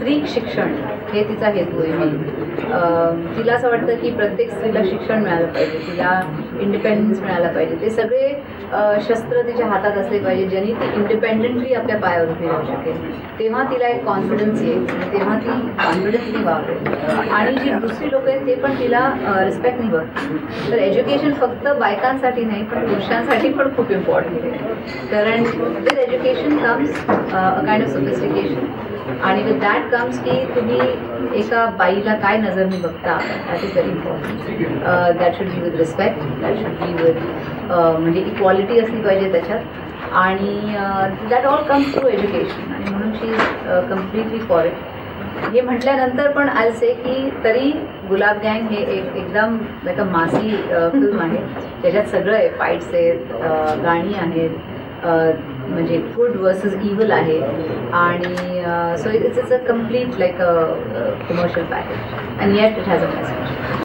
स्त्री शिक्षण हे तिचा हेतू आहे. तिला असं वाटतं की प्रत्येक स्त्रीला शिक्षण मिळालं पाहिजे, तिला इंडिपेंडन्स मिळायला पाहिजे. ते सगळे शस्त्र तिच्या हातात असले पाहिजे ज्यांनी ती इंडिपेंडेंटली आपल्या पायावर उभी राहू शकेल. तेव्हा तिला एक कॉन्फिडन्स येईल, तेव्हा ती कॉन्फिडन्सनी वागेल. आणि जी दुसरी लोक आहेत ते पण तिला रिस्पेक्टनी बघतील. तर एज्युकेशन फक्त बायकांसाठी नाही पण पुरुषांसाठी पण खूप इम्पॉर्टंट आहे. कारण with education comes a kind of sophistication, आणि विथ दॅट कम्स की तुम्ही एका बाईला काय नजरने बघता, that is very important. That should be with respect, that should be with म्हणजे इक्वालिटी असली पाहिजे त्याच्यात. आणि that all comes through education, आणि म्हणून शी इज कम्प्लिटली फॉर इट. हे म्हटल्यानंतर पण आय से की तरी गुलाब गँग हे एकदम लाईक अ मासी फिल्म आहे. त्याच्यात सगळं आहे, फाईट्स आहेत, गाणी आहेत, म्हणजे गुड वर्सेस इव्हल आहे. आणि so it's a complete like a commercial package, and eight it has a message.